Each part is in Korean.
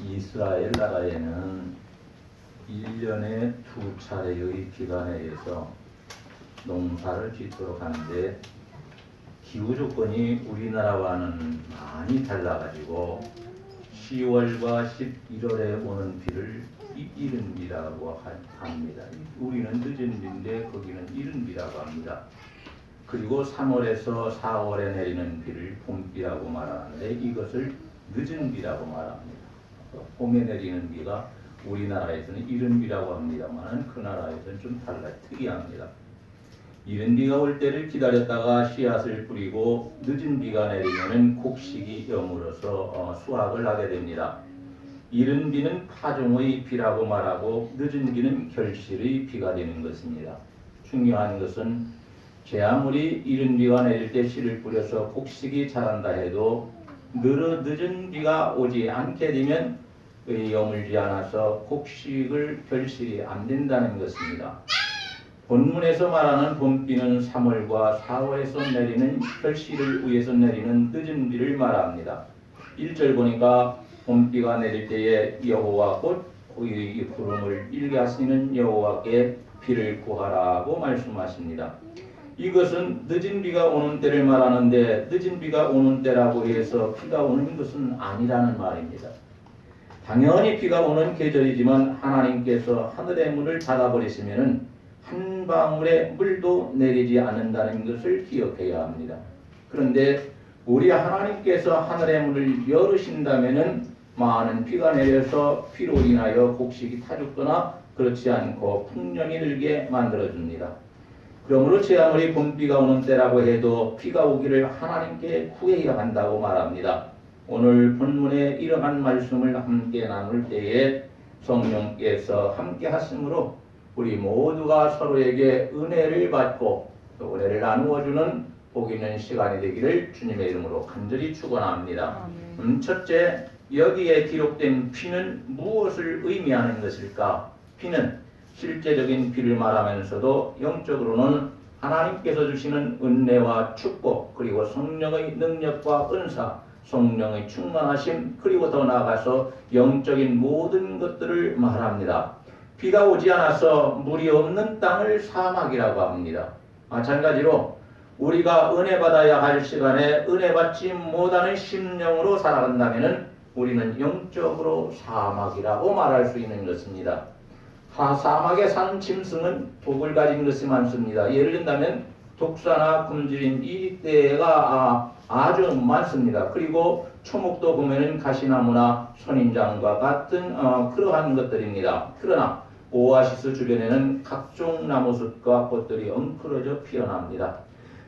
이스라엘 나라에는 1년에 2차례의 비가 내려서 농사를 짓도록 하는데 기후 조건이 우리나라와는 많이 달라가지고 10월과 11월에 오는 비를 이른 비라고 합니다. 우리는 늦은 비인데 거기는 이른 비라고 합니다. 그리고 3월에서 4월에 내리는 비를 봄비라고 말하는데 이것을 늦은 비라고 말합니다. 봄에 내리는 비가 우리나라에서는 이른 비라고 합니다만 그 나라에서는 좀 특이합니다. 이른 비가 올 때를 기다렸다가 씨앗을 뿌리고 늦은 비가 내리면 곡식이 여물어서 수확을 하게 됩니다. 이른 비는 파종의 비라고 말하고 늦은 비는 결실의 비가 되는 것입니다. 중요한 것은 제 아무리 이른 비가 내릴 때 씨를 뿌려서 곡식이 자란다 해도 늦은 비가 오지 않게 되면 여물지 않아서 곡식을 결실이 안 된다는 것입니다. 본문에서 말하는 봄비는 3월과 4월에서 내리는 결실을 위해서 내리는 늦은 비를 말합니다. 1절 보니까 봄비가 내릴 때에 여호와 곧 이 구름을 일게 하시는 여호와께 비를 구하라고 말씀하십니다. 이것은 늦은 비가 오는 때를 말하는데 늦은 비가 오는 때라고 해서 비가 오는 것은 아니라는 말입니다. 당연히 비가 오는 계절이지만 하나님께서 하늘의 문을 닫아버리시면은 한 방울의 물도 내리지 않는다는 것을 기억해야 합니다. 그런데 우리 하나님께서 하늘의 문을 열으신다면은 많은 비가 내려서 비로 인하여 곡식이 타죽거나 그렇지 않고 풍년이 들게 만들어줍니다. 그러므로 제 아무리 봄비가 오는 때라고 해도 비가 오기를 하나님께 구해야 한다고 말합니다. 오늘 본문에 이러한 말씀을 함께 나눌 때에 성령께서 함께 하심으로 우리 모두가 서로에게 은혜를 받고 또 은혜를 나누어주는 복 있는 시간이 되기를 주님의 이름으로 간절히 축원합니다. 첫째, 여기에 기록된 비는 무엇을 의미하는 것일까? 비는 실제적인 비를 말하면서도 영적으로는 하나님께서 주시는 은혜와 축복 그리고 성령의 능력과 은사 성령의 충만하심 그리고 더 나아가서 영적인 모든 것들을 말합니다. 비가 오지 않아서 물이 없는 땅을 사막이라고 합니다. 마찬가지로 우리가 은혜 받아야 할 시간에 은혜 받지 못하는 심령으로 살아간다면 우리는 영적으로 사막이라고 말할 수 있는 것입니다. 사막에 사는 짐승은 독을 가진 것이 많습니다. 예를 든다면 독사나 굶주린 이리떼가 아주 많습니다. 그리고 초목도 보면은 가시나무나 선인장과 같은 그러한 것들입니다. 그러나 오아시스 주변에는 각종 나무숲과 꽃들이 엉클어져 피어납니다.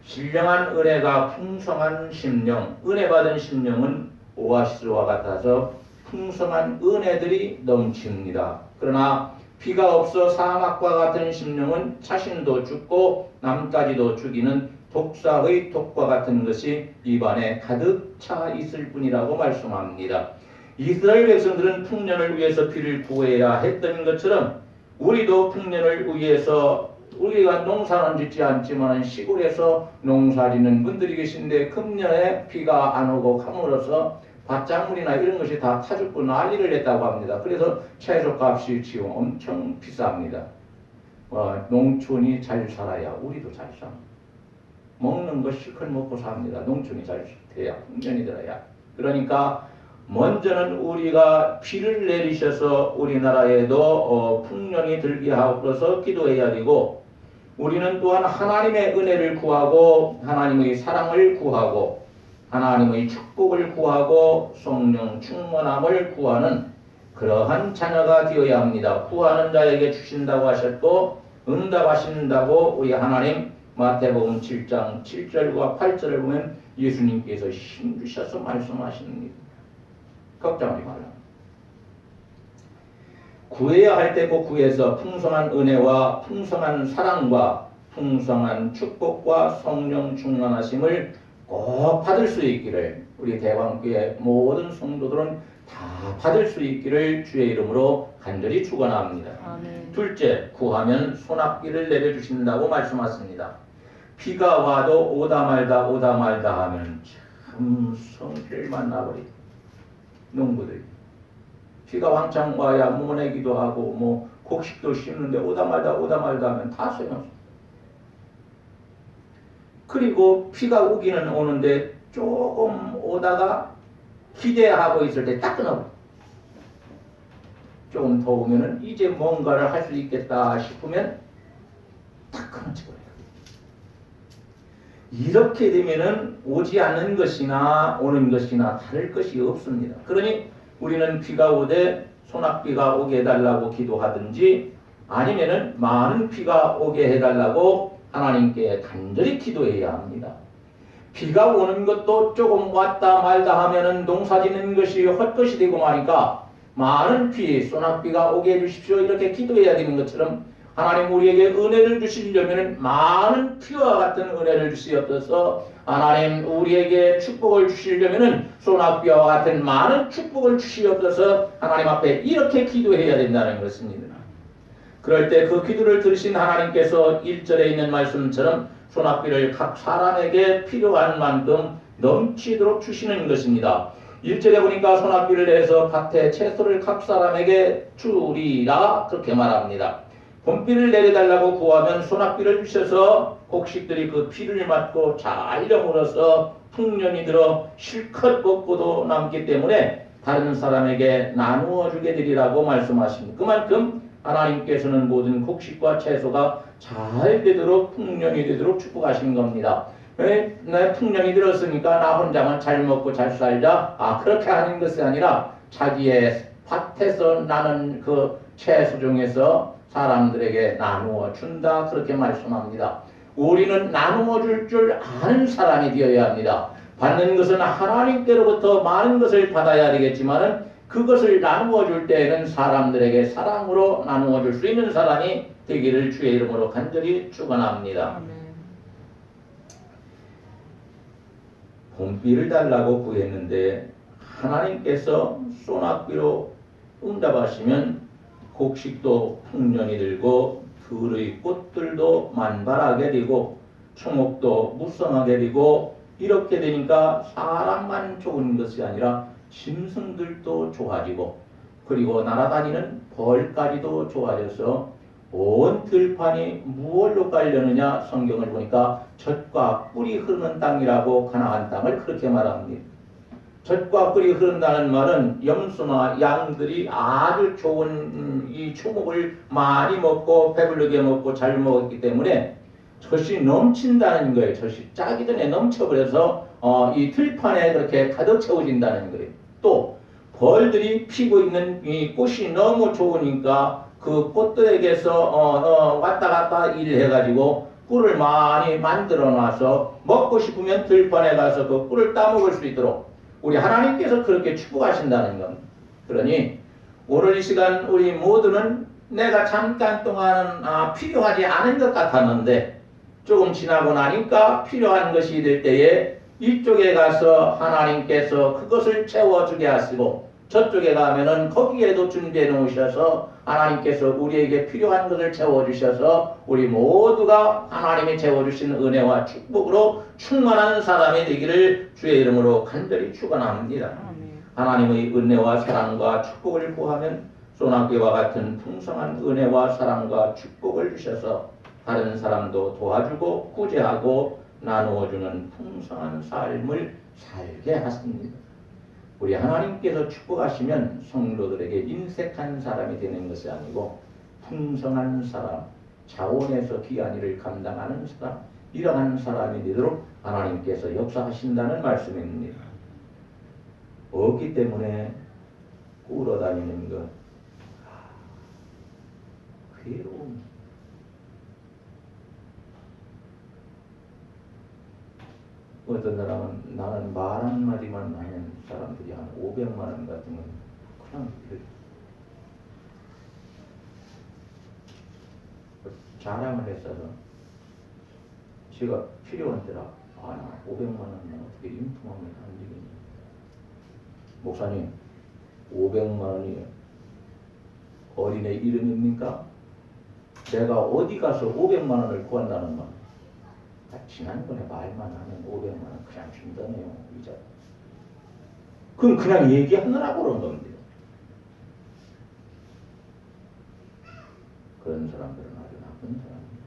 신령한 은혜가 풍성한 심령, 은혜 받은 심령은 오아시스와 같아서 풍성한 은혜들이 넘칩니다. 그러나 비가 없어 사막과 같은 심령은 자신도 죽고 남까지도 죽이는 독사의 독과 같은 것이 입안에 가득 차 있을 뿐이라고 말씀합니다. 이스라엘 백성들은 풍년을 위해서 비를 구해야 했던 것처럼 우리도 풍년을 위해서 우리가 농사는 짓지 않지만 시골에서 농사짓는 분들이 계신데 금년에 비가 안 오고 가물어서 밭작물이나 이런 것이 다 타죽고 난리를 냈다고 합니다. 그래서 채소값이 지금 엄청 비쌉니다. 농촌이 잘 살아야 우리도 잘 삽니다. 먹는 거 실컷 먹고 삽니다. 농촌이 잘 돼야 풍년이 들어야. 그러니까 먼저는 우리가 비를 내리셔서 우리나라에도 풍년이 들게 하옵소서 기도해야 되고 우리는 또한 하나님의 은혜를 구하고 하나님의 사랑을 구하고 하나님의 축복을 구하고 성령 충만함을 구하는 그러한 자녀가 되어야 합니다. 구하는 자에게 주신다고 하셨고 응답하신다고 우리 하나님 마태복음 7장 7절과 8절을 보면 예수님께서 힘주셔서 말씀하십니다. 걱정하지 말라. 구해야 할 때 꼭 구해서 풍성한 은혜와 풍성한 사랑과 풍성한 축복과 성령 충만하심을 꼭 받을 수 있기를 우리 대왕교회 모든 성도들은 다 받을 수 있기를 주의 이름으로 간절히 축원합니다. 둘째, 구하면 소낙비를 내려주신다고 말씀하십니다. 비가 와도 오다 말다 하면 참 성질만 나버리고 농부들이 비가 왕창 와야 모내기도 하고 뭐 곡식도 심는데 오다 말다 하면 다 소용없어. 그리고 비가 오기는 오는데 조금 오다가 기대하고 있을 때 딱 끊어버려. 조금 더 오면은 이제 뭔가를 할 수 있겠다 싶으면 딱 끊어져버려요. 이렇게 되면은 오지 않는 것이나 오는 것이나 다를 것이 없습니다. 그러니 우리는 비가 오되 소낙비가 오게 해달라고 기도하든지 아니면은 많은 비가 오게 해달라고 하나님께 간절히 기도해야 합니다. 비가 오는 것도 조금 왔다 말다 하면은 농사 짓는 것이 헛것이 되고 마니까 많은 비, 소낙비가 오게 해주십시오 이렇게 기도해야 되는 것처럼 하나님 우리에게 은혜를 주시려면 많은 피와 같은 은혜를 주시옵소서. 하나님 우리에게 축복을 주시려면 소낙비와 같은 많은 축복을 주시옵소서. 하나님 앞에 이렇게 기도해야 된다는 것입니다. 그럴 때 그 기도를 들으신 하나님께서 1절에 있는 말씀처럼 소낙비를 각 사람에게 필요한 만큼 넘치도록 주시는 것입니다. 1절에 보니까 소낙비를 내서 밭에 채소를 각 사람에게 주리라 그렇게 말합니다. 봄비를 내려달라고 구하면 소낙비를 주셔서 곡식들이 그 비를 맞고 잘 여물어서 풍년이 들어 실컷 먹고도 남기 때문에 다른 사람에게 나누어 주게 되리라고 말씀하십니다. 그만큼 하나님께서는 모든 곡식과 채소가 잘 되도록 풍년이 되도록 축복하신 겁니다. 왜? 내 풍년이 들었으니까 나 혼자만 잘 먹고 잘 살자. 그렇게 하는 것이 아니라 자기의 밭에서 나는 그 채소 중에서 사람들에게 나누어 준다 그렇게 말씀합니다. 우리는 나누어 줄 아는 사람이 되어야 합니다. 받는 것은 하나님께로부터 많은 것을 받아야 되겠지만 그것을 나누어 줄 때에는 사람들에게 사랑으로 나누어 줄 수 있는 사람이 되기를 주의 이름으로 간절히 축원합니다. 봄비를 달라고 구했는데 하나님께서 소낙비로 응답하시면 곡식도 풍년이 들고 들의 꽃들도 만발하게 되고 초목도 무성하게 되고 이렇게 되니까 사람만 좋은 것이 아니라 짐승들도 좋아지고 그리고 날아다니는 벌까지도 좋아져서 온 들판이 무엇로 깔려느냐 성경을 보니까 젖과 꿀이 흐르는 땅이라고 가나안 땅을 그렇게 말합니다. 젖과 꿀이 흐른다는 말은 염소나 양들이 아주 좋은 이 초목을 많이 먹고 배부르게 먹고 잘 먹었기 때문에 젖이 넘친다는 거예요. 젖이 짜기 전에 넘쳐버려서 이 들판에 그렇게 가득 채워진다는 거예요. 또 벌들이 피고 있는 이 꽃이 너무 좋으니까 그 꽃들에게서 왔다 갔다 일해가지고 꿀을 많이 만들어 놔서 먹고 싶으면 들판에 가서 그 꿀을 따먹을 수 있도록 우리 하나님께서 그렇게 축복하신다는 겁니다. 그러니 오늘 이 시간 우리 모두는 내가 잠깐 동안 필요하지 않은 것 같았는데 조금 지나고 나니까 필요한 것이 될 때에 이쪽에 가서 하나님께서 그것을 채워주게 하시고 저쪽에 가면은 거기에도 준비해 놓으셔서 하나님께서 우리에게 필요한 것을 채워주셔서 우리 모두가 하나님이 채워주신 은혜와 축복으로 충만한 사람이 되기를 주의 이름으로 간절히 축원합니다. 하나님의 은혜와 사랑과 축복을 구하면 소낙비와 같은 풍성한 은혜와 사랑과 축복을 주셔서 다른 사람도 도와주고 구제하고 나누어주는 풍성한 삶을 살게 하십니다. 우리 하나님께서 축복하시면 성도들에게 인색한 사람이 되는 것이 아니고 풍성한 사람, 자원에서 귀한 일을 감당하는 사람, 이러한 사람이 되도록 하나님께서 역사하신다는 말씀입니다. 없기 때문에 꿇어다니는 것, 괴로움. 어떤 사람은 나는 말 한마디만 하는 사람들이 한 500만 원 같은 건 그냥 자랑을 했어서 제가 필요한 때라 나 500만 원이면 어떻게 인품하면 안 되겠냐. 목사님 500만 원이 어린애 이름입니까? 내가 어디 가서 500만 원을 구한다는 말. 지난번에 말만 하면 500만 원 그냥 준다네요. 이자. 그럼 그냥 얘기하느라고 그런 겁니다. 그런 사람들은 아주 나쁜 사람입니다.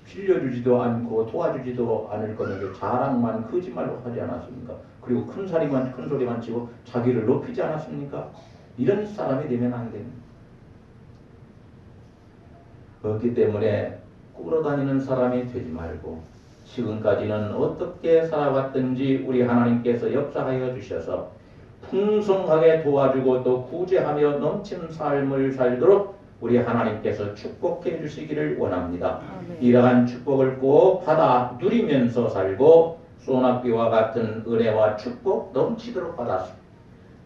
빌려주지도 않고 도와주지도 않을 거면서 자랑만 거짓말로 하지 않았습니까? 그리고 큰 소리만 치고 자기를 높이지 않았습니까? 이런 사람이 되면 안 됩니다. 그렇기 때문에 꿇어다니는 사람이 되지 말고 지금까지는 어떻게 살아왔든지 우리 하나님께서 역사하여 주셔서 풍성하게 도와주고 또 구제하며 넘치는 삶을 살도록 우리 하나님께서 축복해 주시기를 원합니다. 이러한 축복을 꼭 받아 누리면서 살고 소낙비와 같은 은혜와 축복 넘치도록 받았습니다.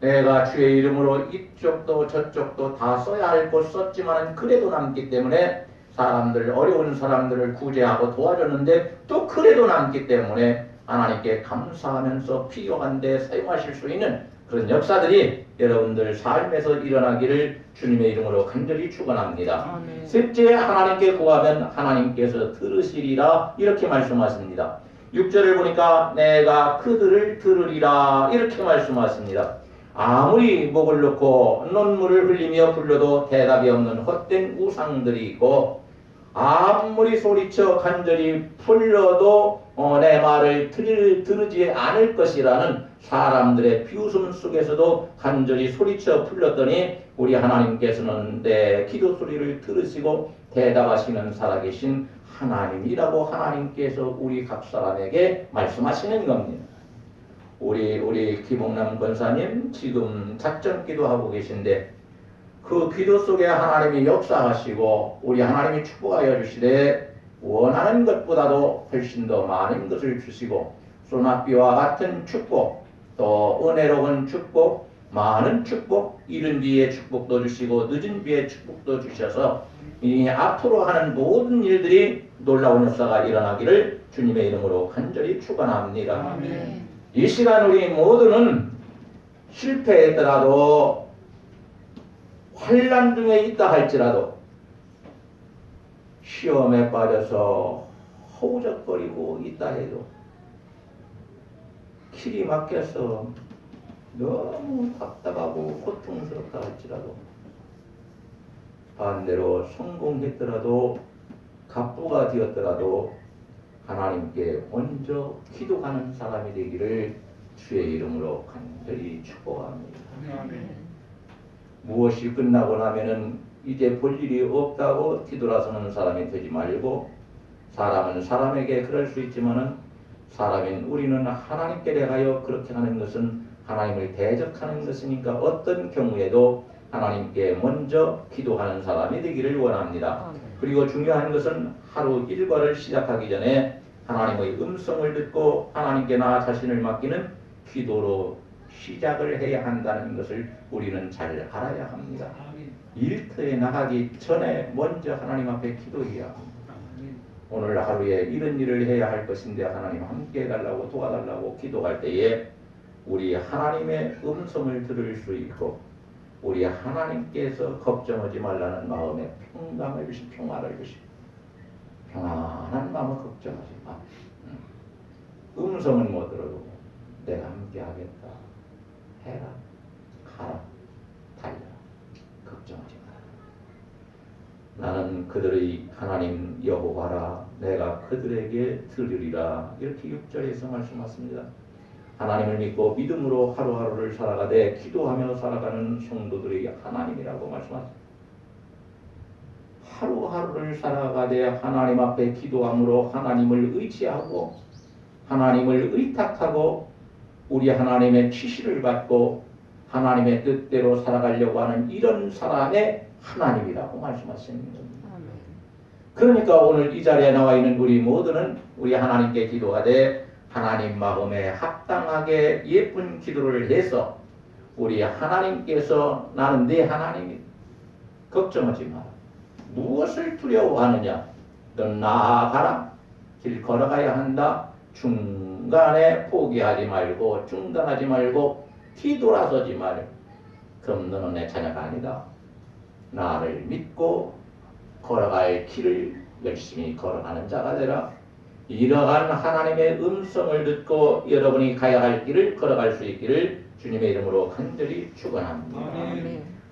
내가 주의 이름으로 이쪽도 저쪽도 다 써야 할 곳 썼지만 그래도 남기 때문에 사람들 어려운 사람들을 구제하고 도와줬는데 또 그래도 남기 때문에 하나님께 감사하면서 필요한 데 사용하실 수 있는 그런 역사들이 여러분들 삶에서 일어나기를 주님의 이름으로 간절히 축원합니다. 셋째, 하나님께 구하면 하나님께서 들으시리라 이렇게 말씀하십니다. 6절을 보니까 내가 그들을 들으리라 이렇게 말씀하십니다. 아무리 목을 놓고 눈물을 흘리며 불러도 대답이 없는 헛된 우상들이 있고 아무리 소리쳐 간절히 불러도 내 말을 들으지 않을 것이라는 사람들의 비웃음 속에서도 간절히 소리쳐 불렀더니 우리 하나님께서는 내 기도 소리를 들으시고 대답하시는 살아계신 하나님이라고 하나님께서 우리 각 사람에게 말씀하시는 겁니다. 우리 김홍남 권사님 지금 작전 기도하고 계신데 그 기도 속에 하나님이 역사하시고 우리 하나님이 축복하여 주시되 원하는 것보다도 훨씬 더 많은 것을 주시고 소낙비와 같은 축복 또 은혜로운 축복 많은 축복 이른 뒤에 축복도 주시고 늦은 뒤에 축복도 주셔서 이 앞으로 하는 모든 일들이 놀라운 역사가 일어나기를 주님의 이름으로 간절히 축원합니다. 아멘. 이 시간 우리 모두는 실패했더라도 환난 중에 있다 할지라도 시험에 빠져서 허우적거리고 있다 해도 길이 막혀서 너무 답답하고 고통스럽다 할지라도 반대로 성공했더라도 갑부가 되었더라도 하나님께 먼저 기도하는 사람이 되기를 주의 이름으로 간절히 축복합니다. 무엇이 끝나고 나면은 이제 볼 일이 없다고 뒤돌아서는 사람이 되지 말고 사람은 사람에게 그럴 수 있지만은 사람인 우리는 하나님께 대하여 그렇게 하는 것은 하나님을 대적하는 것이니까 어떤 경우에도 하나님께 먼저 기도하는 사람이 되기를 원합니다. 그리고 중요한 것은 하루 일과를 시작하기 전에 하나님의 음성을 듣고 하나님께 나 자신을 맡기는 기도로 시작을 해야 한다는 것을 우리는 잘 알아야 합니다. 일터에 나가기 전에 먼저 하나님 앞에 기도해야 합니다. 오늘 하루에 이런 일을 해야 할 것인데 하나님 함께 해달라고 도와달라고 기도할 때에 우리 하나님의 음성을 들을 수 있고 우리 하나님께서 걱정하지 말라는 마음에 평강을 주시 평화를 주시 평안한 마음을 걱정하지 마. 음성은 못 들어도 내가 함께 하겠다. 해라. 가라. 달려라. 걱정하지 마라. 나는 그들의 하나님 여호와라. 내가 그들에게 들으리라. 이렇게 6절에서 말씀하십니다. 하나님을 믿고 믿음으로 하루하루를 살아가되 기도하며 살아가는 성도들이 하나님이라고 말씀하십니다. 하루하루를 살아가되 하나님 앞에 기도함으로 하나님을 의지하고 하나님을 의탁하고 우리 하나님의 지시를 받고 하나님의 뜻대로 살아가려고 하는 이런 사람의 하나님이라고 말씀하시는 겁니다. 그러니까 오늘 이 자리에 나와 있는 우리 모두는 우리 하나님께 기도하되 하나님 마음에 합당하게 예쁜 기도를 해서 우리 하나님께서 나는 네 하나님이 걱정하지 마라. 무엇을 두려워하느냐? 넌 나아가라. 길 걸어가야 한다. 중간에 포기하지 말고 중단하지 말고 뒤돌아서지 말고 그럼 너는 내 자녀가 아니다. 나를 믿고 걸어갈 길을 열심히 걸어가는 자가 되라. 이러한 하나님의 음성을 듣고 여러분이 가야 할 길을 걸어갈 수 있기를 주님의 이름으로 간절히 축원합니다.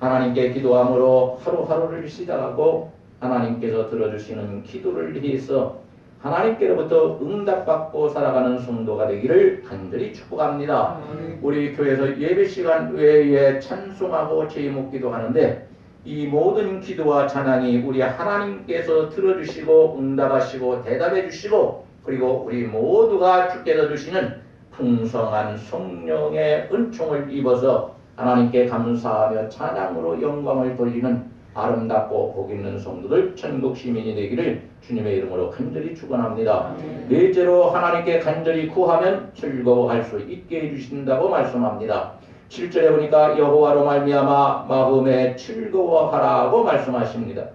하나님께 기도함으로 하루하루를 시작하고 하나님께서 들어주시는 기도를 위해서 하나님께로부터 응답받고 살아가는 성도가 되기를 간절히 축복합니다. 우리 교회에서 예배 시간 외에 찬송하고 제목기도 하는데 이 모든 기도와 찬양이 우리 하나님께서 들어주시고 응답하시고 대답해 주시고 그리고 우리 모두가 주께서 주시는 풍성한 성령의 은총을 입어서 하나님께 감사하며 찬양으로 영광을 돌리는 아름답고 복있는 성도들 천국 시민이 되기를 주님의 이름으로 간절히 축원합니다. 넷째로 하나님께 간절히 구하면 즐거워할 수 있게 해주신다고 말씀합니다. 7절에 보니까 여호와로 말미암아 마음에 즐거워하라고 말씀하십니다.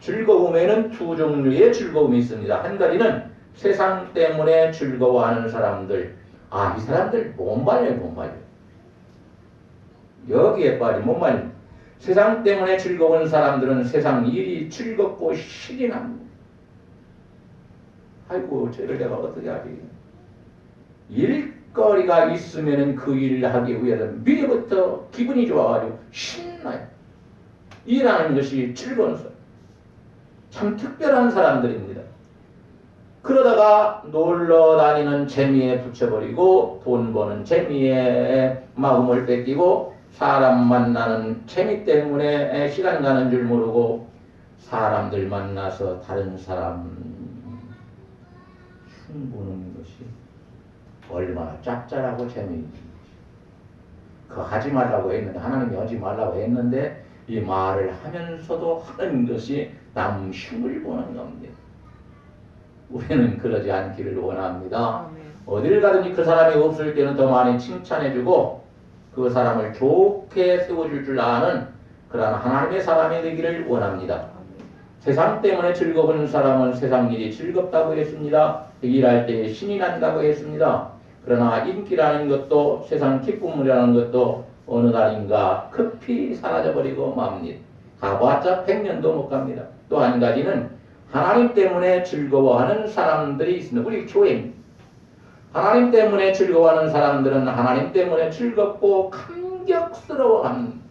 즐거움에는 두 종류의 즐거움이 있습니다. 한 가지는 세상 때문에 즐거워하는 사람들. 이 사람들 못 말려요. 여기에 빠지 못 말려. 세상 때문에 즐거운 사람들은 세상 일이 즐겁고 실이 납니다. 아이고 저를 내가 어떻게 하지? 일거리가 있으면 그 일을 하기 위해서 미리부터 기분이 좋아가지고 신나요. 일하는 것이 즐거운 사람. 참 특별한 사람들입니다. 그러다가 놀러 다니는 재미에 붙여버리고 돈 버는 재미에 마음을 뺏기고 사람 만나는 재미 때문에 시간 가는 줄 모르고 사람들 만나서 다른 사람 흉보는 것이 얼마나 짭짤하고 재미있는지. 그거 하지 말라고 했는데 하나님이 하지 말라고 했는데 이 말을 하면서도 하는 것이 남 흉을 보는 겁니다. 우리는 그러지 않기를 원합니다. 어딜 가든지 그 사람이 없을 때는 더 많이 칭찬해주고 그 사람을 좋게 세워줄 줄 아는 그런 하나님의 사람이 되기를 원합니다. 세상 때문에 즐거운 사람은 세상 일이 즐겁다고 했습니다. 일할 때 신이 난다고 했습니다. 그러나 인기라는 것도 세상 기쁨이라는 것도 어느 날인가 급히 사라져버리고 맙니다. 가봤자 100년도 못 갑니다. 또 한 가지는 하나님 때문에 즐거워하는 사람들이 있습니다. 우리 교회입니다. 하나님 때문에 즐거워하는 사람들은 하나님 때문에 즐겁고 감격스러워합니다.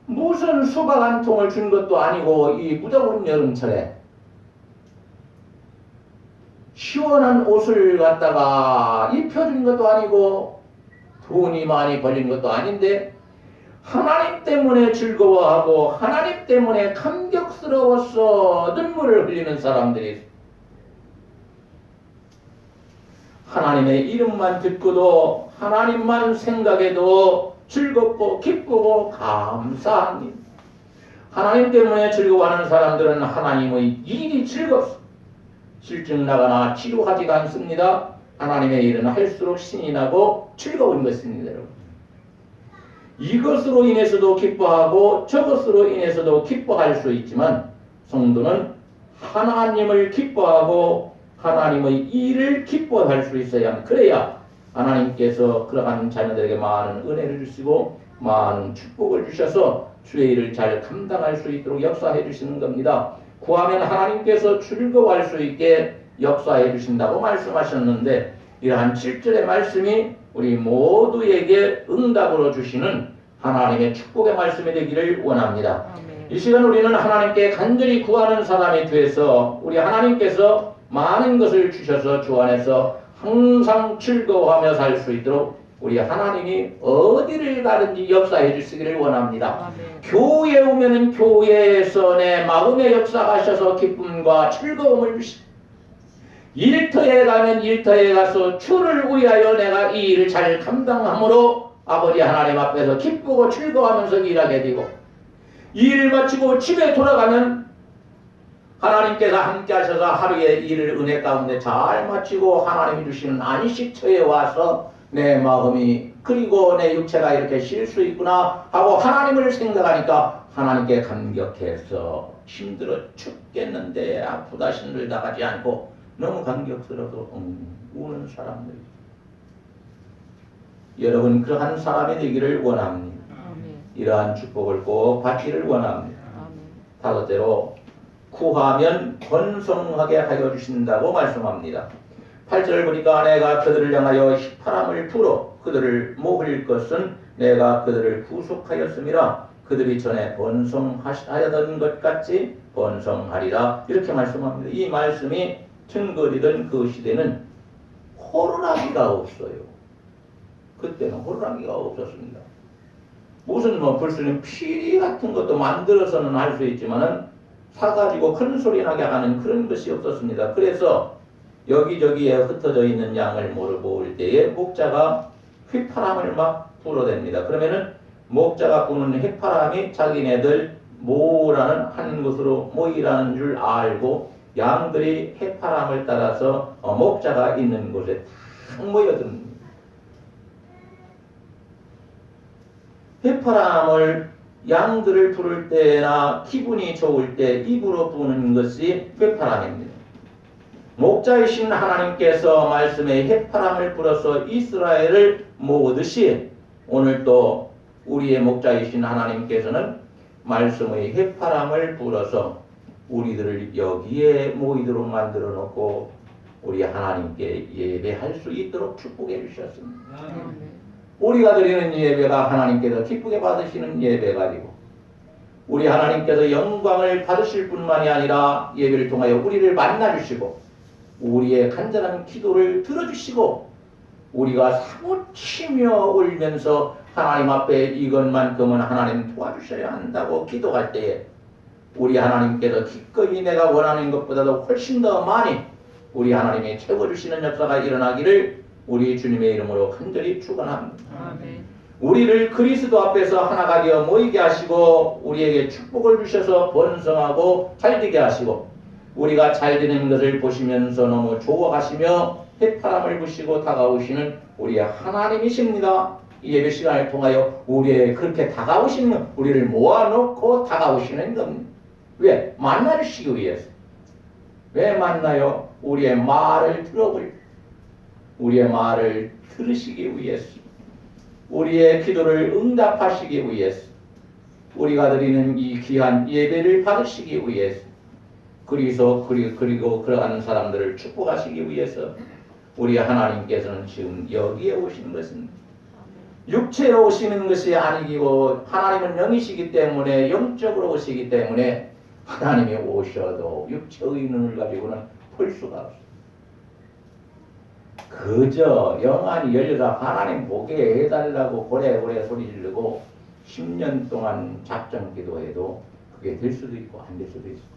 무슨 수박 한 통을 준 것도 아니고 이 무더운 여름철에 시원한 옷을 갖다가 입혀준 것도 아니고 돈이 많이 벌린 것도 아닌데 하나님 때문에 즐거워하고 하나님 때문에 감격스러워서 눈물을 흘리는 사람들이 있어요. 하나님의 이름만 듣고도 하나님만 생각해도 즐겁고 기쁘고 감사합니다. 하나님 때문에 즐거워하는 사람들은 하나님의 일이 즐겁습니다. 실증 나거나 지루하지가 않습니다. 하나님의 일은 할수록 신이 나고 즐거운 것입니다. 여러분. 이것으로 인해서도 기뻐하고 저것으로 인해서도 기뻐할 수 있지만 성도는 하나님을 기뻐하고 하나님의 일을 기뻐할 수 있어야 합니다. 그래야 하나님께서 그러한 자녀들에게 많은 은혜를 주시고 많은 축복을 주셔서 주의 일을 잘 감당할 수 있도록 역사해 주시는 겁니다. 구하면 하나님께서 즐거워할 수 있게 역사해 주신다고 말씀하셨는데 이러한 7절의 말씀이 우리 모두에게 응답으로 주시는 하나님의 축복의 말씀이 되기를 원합니다. 이 시간 우리는 하나님께 간절히 구하는 사람이 되어서 우리 하나님께서 많은 것을 주셔서 주 안에서 항상 즐거워하며 살 수 있도록 우리 하나님이 어디를 가든지 역사해 주시기를 원합니다. 교회에 오면은 교회에서 내 마음의 역사하셔서 기쁨과 즐거움을 주시고 일터에 가면 일터에 가서 주를 위하여 내가 이 일을 잘 감당함으로 아버지 하나님 앞에서 기쁘고 즐거워하면서 일하게 되고 일을 마치고 집에 돌아가면 하나님께서 함께 하셔서 하루의 일을 은혜 가운데 잘 마치고 하나님이 주시는 안식처에 와서 내 마음이 그리고 내 육체가 이렇게 쉴 수 있구나 하고 하나님을 생각하니까 하나님께 감격해서 힘들어 죽겠는데 아프다 힘들다 하지 않고 너무 감격스러워서 우는 사람들. 여러분 그러한 사람이 되기를 원합니다. 이러한 축복을 꼭 받기를 원합니다. 다섯째로 구하면 번성하게 하여 주신다고 말씀합니다. 8절 보니까 내가 그들을 향하여 휘파람을 불어 그들을 먹을 것은 내가 그들을 구속하였음이라 그들이 전에 번성하였던 것 같이 번성하리라 이렇게 말씀합니다. 이 말씀이 증거되던 그 시대는 호루라기가 없어요. 그때는 호루라기가 없었습니다. 무슨 불수는 피리 같은 것도 만들어서는 할 수 있지만은 사가지고 큰 소리 나게 하는 그런 것이 없었습니다. 그래서 여기저기에 흩어져 있는 양을 모을 때에 목자가 휘파람을 막 불어댑니다. 그러면은 목자가 부는 휘파람이 자기네들 모으라는 한 곳으로 모이라는 줄 알고 양들이 휘파람을 따라서 목자가 있는 곳에 탁 모여듭니다. 휘파람을 양들을 부를 때나 기분이 좋을 때 입으로 부는 것이 휘파람입니다. 목자이신 하나님께서 말씀에 휘파람을 불어서 이스라엘을 모으듯이 오늘 또 우리의 목자이신 하나님께서는 말씀의 휘파람을 불어서 우리들을 여기에 모이도록 만들어 놓고 우리 하나님께 예배할 수 있도록 축복해 주셨습니다. 우리가 드리는 예배가 하나님께서 기쁘게 받으시는 예배가 되고 우리 하나님께서 영광을 받으실 뿐만이 아니라 예배를 통하여 우리를 만나주시고 우리의 간절한 기도를 들어주시고 우리가 사무치며 울면서 하나님 앞에 이것만큼은 하나님 도와주셔야 한다고 기도할 때에 우리 하나님께서 기꺼이 내가 원하는 것보다도 훨씬 더 많이 우리 하나님이 채워주시는 역사가 일어나기를 우리 주님의 이름으로 간절히 축원합니다. 우리를 그리스도 앞에서 하나가 되어 모이게 하시고 우리에게 축복을 주셔서 번성하고 잘되게 하시고 우리가 잘되는 것을 보시면서 너무 좋아하시며 휘파람을 부시고 다가오시는 우리의 하나님이십니다. 이 예배 시간을 통하여 우리의 그렇게 다가오시는 우리를 모아놓고 다가오시는 겁니다. 왜? 만나주시기 위해서. 왜 만나요? 우리의 말을 우리의 말을 들으시기 위해서. 우리의 기도를 응답하시기 위해서. 우리가 드리는 이 귀한 예배를 받으시기 위해서. 그리고 그러한 사람들을 축복하시기 위해서 우리 하나님께서는 지금 여기에 오신 것입니다. 육체로 오시는 것이 아니고 하나님은 영이시기 때문에 영적으로 오시기 때문에 하나님이 오셔도 육체의 눈을 가지고는 볼 수가 없어요. 그저 영안이 열려서 하나님 보게 해달라고 고래고래 소리 지르고 10년 동안 작정 기도해도 그게 될 수도 있고 안 될 수도 있어요.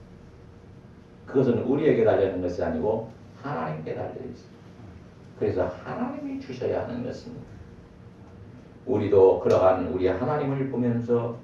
그것은 우리에게 달려있는 것이 아니고 하나님께 달려있어요. 그래서 하나님이 주셔야 하는 것입니다. 우리도 그러한 우리 하나님을 보면서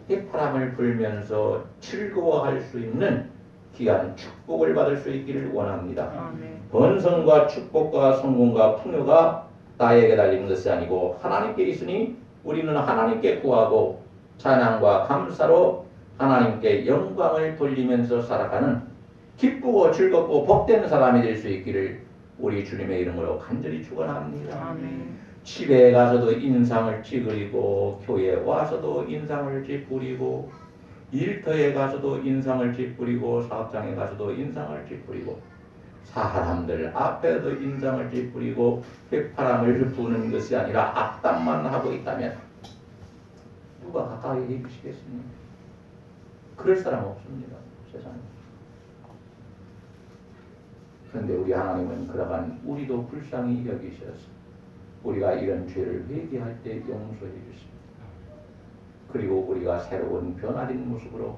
휘파람을 불면서 즐거워할 수 있는 귀한 축복을 받을 수 있기를 원합니다. 번성과 축복과 성공과 풍요가 나에게 달린 것이 아니고 하나님께 있으니 우리는 하나님께 구하고 찬양과 감사로 하나님께 영광을 돌리면서 살아가는 기쁘고 즐겁고 복된 사람이 될 수 있기를 우리 주님의 이름으로 간절히 축원합니다. 집에 가서도 인상을 찌푸리고 교회에 와서도 인상을 찌푸리고 일터에 가서도 인상을 찌푸리고 사업장에 가서도 인상을 찌푸리고 사람들 앞에도 인상을 찌푸리고 휘파람을 부는 것이 아니라 악담만 하고 있다면 누가 가까이 해주시겠습니까? 그럴 사람 없습니다. 세상에. 그런데 우리 하나님은 그러한 우리도 불쌍히 여기셔서 우리가 이런 죄를 회개할 때 용서해 주십니다. 그리고 우리가 새로운 변화된 모습으로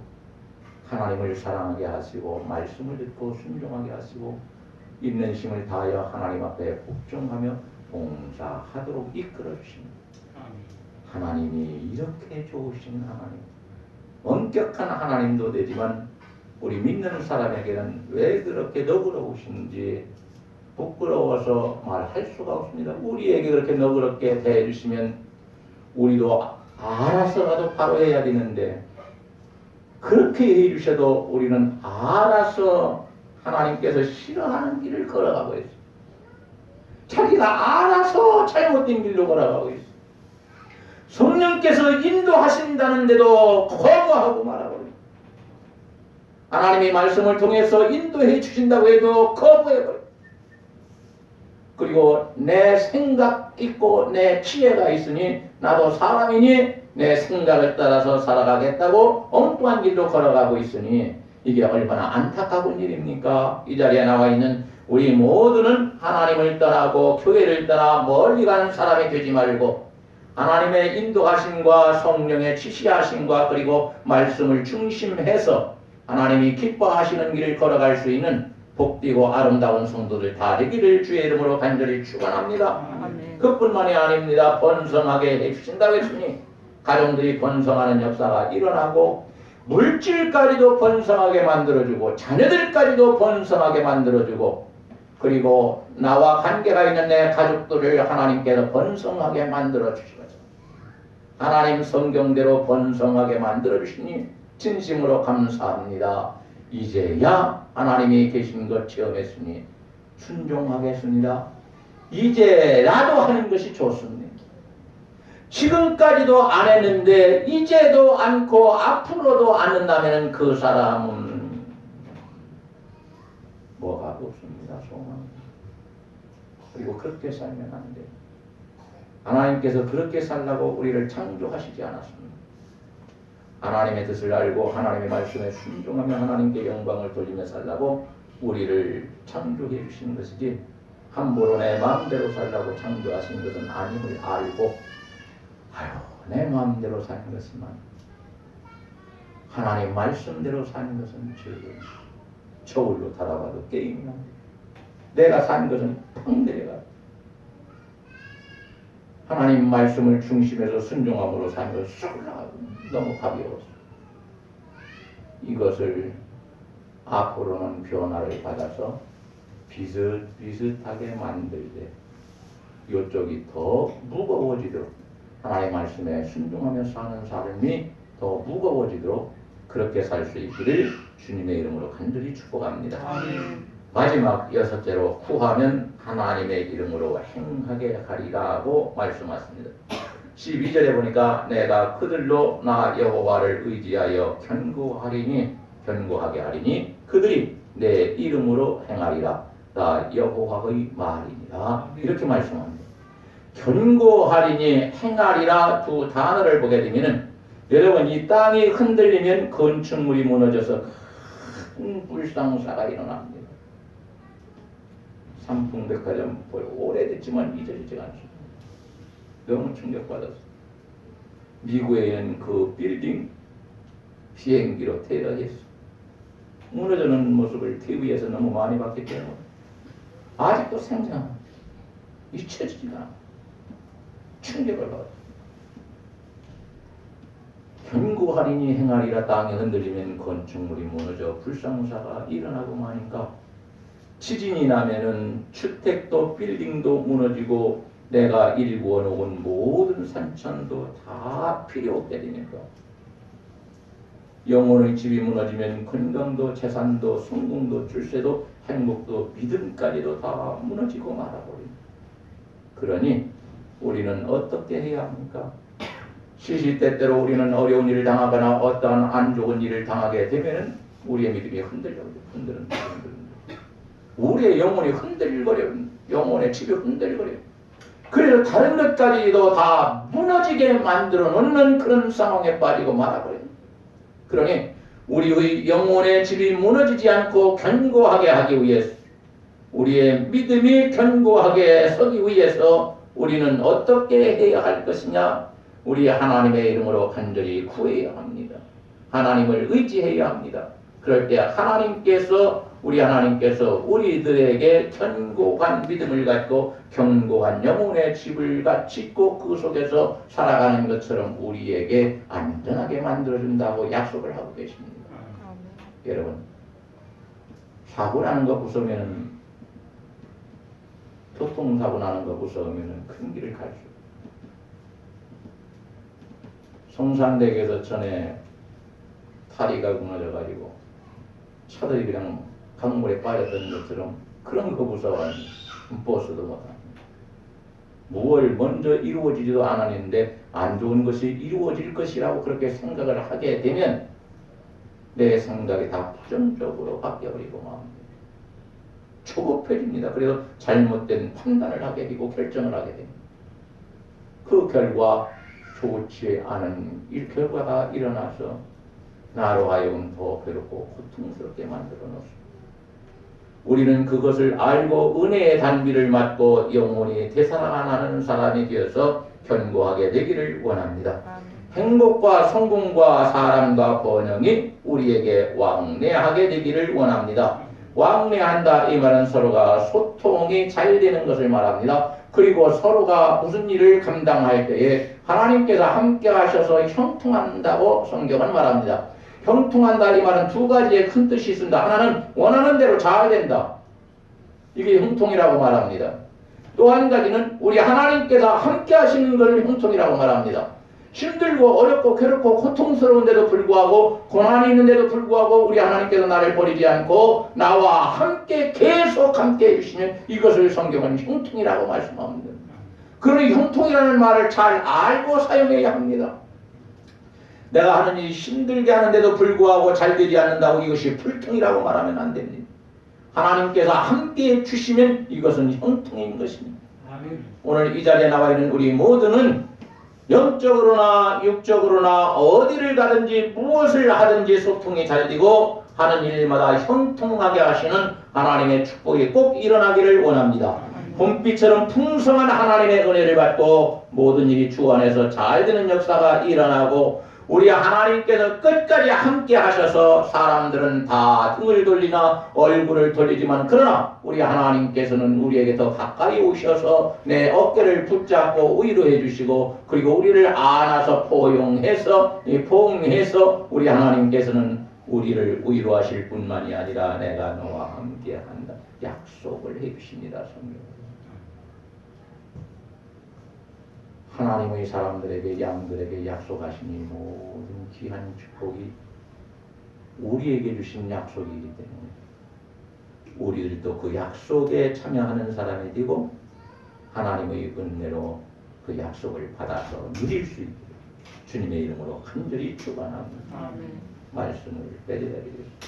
하나님을 사랑하게 하시고 말씀을 듣고 순종하게 하시고 있는 힘을 다하여 하나님 앞에 복종하며 봉사하도록 이끌어 주십니다. 하나님이 이렇게 좋으신 하나님, 엄격한 하나님도 되지만 우리 믿는 사람에게는 왜 그렇게 너그러우신지 부끄러워서 말할 수가 없습니다. 우리에게 그렇게 너그럽게 대해주시면 우리도 알아서라도 바로 해야 되는데 그렇게 해주셔도 우리는 알아서 하나님께서 싫어하는 길을 걸어가고 있어요. 자기가 알아서 잘못된 길로 걸어가고 있어요. 성령께서 인도하신다는데도 거부하고 말하고 있어요. 하나님의 말씀을 통해서 인도해 주신다고 해도 거부해버려요. 그리고 내 생각 있고 내 지혜가 있으니 나도 사람이니 내 생각을 따라서 살아가겠다고 엉뚱한 길로 걸어가고 있으니 이게 얼마나 안타까운 일입니까? 이 자리에 나와 있는 우리 모두는 하나님을 떠나고 교회를 떠나 멀리 가는 사람이 되지 말고 하나님의 인도하심과 성령의 지시하심과 그리고 말씀을 중심해서 하나님이 기뻐하시는 길을 걸어갈 수 있는 복되고 아름다운 성도들 다 되기를 주의 이름으로 간절히 축원합니다. 그뿐만이 아닙니다. 번성하게 해주신다고 했으니 가정들이 번성하는 역사가 일어나고 물질까지도 번성하게 만들어주고 자녀들까지도 번성하게 만들어주고 그리고 나와 관계가 있는 내 가족들을 하나님께서 번성하게 만들어주시면서 하나님 성경대로 번성하게 만들어주시니 진심으로 감사합니다. 이제야 하나님이 계신 것 체험했으니 순종하겠습니다. 이제라도 하는 것이 좋습니다. 지금까지도 안 했는데 이제도 않고 앞으로도 안 한다면 그 사람은 뭐가 없습니다. 소망. 그리고 그렇게 살면 안 돼요. 하나님께서 그렇게 살라고 우리를 창조하시지 않았습니다. 하나님의 뜻을 알고 하나님의 말씀에 순종하며 하나님께 영광을 돌리며 살라고 우리를 창조해 주신 것이지 함부로 내 마음대로 살라고 창조하신 것은 아님을 알고 내 마음대로 사는 것만 하나님 말씀대로 사는 것은 즐거워. 저울로 달아봐도 게임이 납니다. 내가 산 것은 펑 내려가. 하나님 말씀을 중심에서 순종함으로 사는 것은 쑥 올라가고 너무 가벼워서 이것을 앞으로는 변화를 받아서 비슷비슷하게 만들 때 이쪽이 더 무거워지도록 하나님의 말씀에 순종하며 사는 삶이 더 무거워지도록 그렇게 살 수 있기를 주님의 이름으로 간절히 축복합니다. 마지막 여섯째로 구하면 하나님의 이름으로 행하게 하리라고 말씀하십니다. 12절에 보니까 내가 그들로 나 여호와를 의지하여 견고하게 하리니 그들이 내 이름으로 행하리라. 나 여호와의 말이니라. 이렇게 말씀합니다. 견고하리니 행하리라 두 단어를 보게 되면은 여러분 이 땅이 흔들리면 건축물이 무너져서 큰 불상사가 일어납니다. 삼풍백화점 오래됐지만 잊어지지가 않습니다. 너무 충격받았어요. 미국에 있는 그 빌딩 비행기로 테러했어. 무너지는 모습을 TV에서 너무 많이 봤기 때문에 아직도 생생합니다. 잊혀지지가 않아요. 충격을 받았어요. 견고하리니 행하리라. 땅이 흔들리면 건축물이 무너져 불상사가 일어나고 마니까 지진이 나면은 주택도 빌딩도 무너지고 내가 일구어 놓은 모든 산천도 다 필요 없게 되니까 영혼의 집이 무너지면 건강도 재산도 성공도 출세도 행복도 믿음까지도 다 무너지고 말아버립니다. 그러니 우리는 어떻게 해야 합니까? 시시때때로 우리는 어려운 일을 당하거나 어떠한 안 좋은 일을 당하게 되면 우리의 믿음이 흔들려. 우리의 영혼이 흔들거려요. 영혼의 집이 흔들거려요. 그래서 다른 것까지도 다 무너지게 만들어 놓는 그런 상황에 빠지고 말아버려요. 그러니 우리의 영혼의 집이 무너지지 않고 견고하게 하기 위해서 우리의 믿음이 견고하게 서기 위해서 우리는 어떻게 해야 할 것이냐? 우리 하나님의 이름으로 간절히 구해야 합니다. 하나님을 의지해야 합니다. 그럴 때 우리 하나님께서 우리들에게 견고한 믿음을 갖고 견고한 영혼의 집을 짓고 그 속에서 살아가는 것처럼 우리에게 안전하게 만들어준다고 약속을 하고 계십니다. 여러분, 사고 나는 거 무서우면 교통사고 나는 거 무서우면 큰 길을 갈 수 없어요. 성산대교에서 전에 다리가 무너져가지고 차들이 그냥 강물에 빠졌던 것처럼 그런 거 무서워합니다. 버스도 못합니다. 뭘 먼저 이루어지지도 않았는데 안 좋은 것이 이루어질 것이라고 그렇게 생각을 하게 되면 내 생각이 다 부정적으로 바뀌어버리고 맙니다. 초급해집니다. 그래서 잘못된 판단을 하게 되고 결정을 하게 됩니다. 그 결과 좋지 않은 결과가 일어나서 나로 하여금 더 괴롭고 고통스럽게 만들어 놓습니다. 우리는 그것을 알고 은혜의 단비를 맞고 영원히 되살아나는 사람이 되어서 견고하게 되기를 원합니다. 행복과 성공과 사랑과 번영이 우리에게 왕래하게 되기를 원합니다. 왕래한다 이 말은 서로가 소통이 잘 되는 것을 말합니다. 그리고 서로가 무슨 일을 감당할 때에 하나님께서 함께 하셔서 형통한다고 성경은 말합니다. 형통한다 이 말은 두 가지의 큰 뜻이 있습니다. 하나는 원하는 대로 잘 된다. 이게 형통이라고 말합니다. 또 한 가지는 우리 하나님께서 함께 하시는 것을 형통이라고 말합니다. 힘들고 어렵고 괴롭고 고통스러운데도 불구하고 고난이 있는데도 불구하고 우리 하나님께서 나를 버리지 않고 나와 함께 계속 함께 해주시면 이것을 성경은 형통이라고 말씀합니다. 그런 형통이라는 말을 잘 알고 사용해야 합니다. 내가 하는 일이 힘들게 하는데도 불구하고 잘 되지 않는다고 이것이 불통이라고 말하면 안 됩니다. 하나님께서 함께 해주시면 이것은 형통인 것입니다. 오늘 이 자리에 나와 있는 우리 모두는 영적으로나 육적으로나 어디를 가든지 무엇을 하든지 소통이 잘 되고 하는 일마다 형통하게 하시는 하나님의 축복이 꼭 일어나기를 원합니다. 봄비처럼 풍성한 하나님의 은혜를 받고 모든 일이 주 안에서 잘 되는 역사가 일어나고 우리 하나님께서 끝까지 함께 하셔서 사람들은 다 등을 돌리나 얼굴을 돌리지만 그러나 우리 하나님께서는 우리에게 더 가까이 오셔서 내 어깨를 붙잡고 위로해 주시고 그리고 우리를 안아서 포용해서 우리 하나님께서는 우리를 위로하실 뿐만이 아니라 내가 너와 함께 한다 약속을 해 주십니다. 성경. 하나님의 사람들에게 양들에게 약속하신 이 모든 귀한 축복이 우리에게 주신 약속이기 때문에 우리들도 그 약속에 참여하는 사람이 되고 하나님의 은혜로 그 약속을 받아서 누릴 수 있게 주님의 이름으로 간절히 축원합니다. 말씀을 빼드려야겠습니다.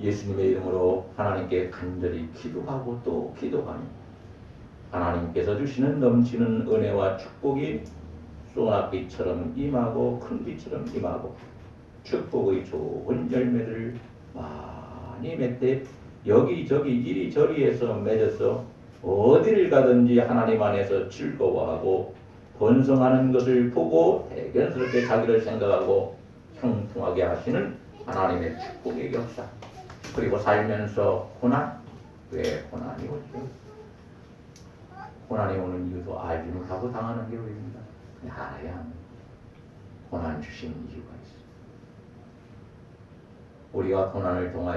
예수님의 이름으로 하나님께 간절히 기도하고 또 기도하며 하나님께서 주시는 넘치는 은혜와 축복이 소낙비처럼 임하고 큰 비처럼 임하고 축복의 좋은 열매를 많이 맺되 여기저기 이리저리에서 맺어서 어디를 가든지 하나님 안에서 즐거워하고 번성하는 것을 보고 대견스럽게 자기를 생각하고 형통하게 하시는 하나님의 축복의 역사 그리고 살면서 고난 왜 고난이 오죠? 고난이 오는 이유도 알지 못하고 당하는 게 우리입니다. 알아야 합니다. 고난 주신 이유가 있습니다. 우리가 고난을 통하여